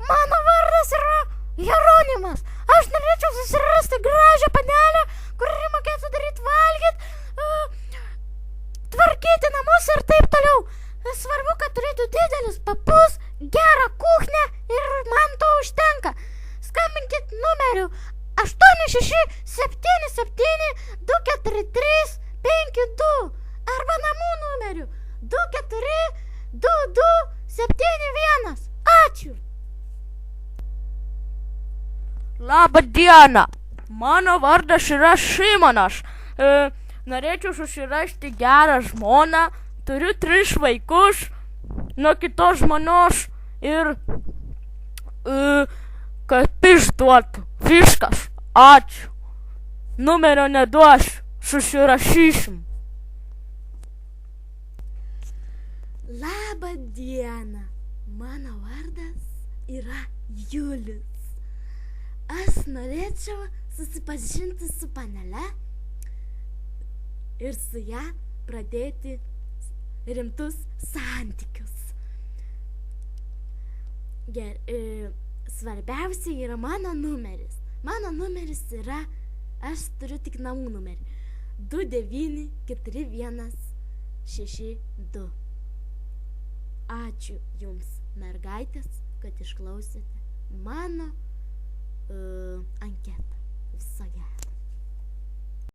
Mano vardas yra Jeronimas. Aš norėčiau susirasti gražią panelę, kuri mokėtų daryti valgyti, tvarkyti namus ir taip toliau. Svarbu, kad turėtų didelis papus, gerą kuchnę ir man to užtenka. Skambinkit numeriu 867724352 arba namų numeriu 242271. Ačiū. Labą dieną. Mano vardas yra Šimonas. Norėčiau susirasti gerą žmoną. Turiu 3 vaikus nuo kitos žmonos ir kad išduotų. Viskas. Ačiū. Numerio neduosiu. Susirašysim. Labą dieną. Mano vardas yra Julius. Aš norėčiau susipažinti su panele ir su ją pradėti rimtus santykius. Svarbiausia yra mano numeris. Mano numeris yra, aš turiu tik namų numerį, 2941162. Ačiū jums, mergaitės, kad išklausėte mano anketą. Viso gero.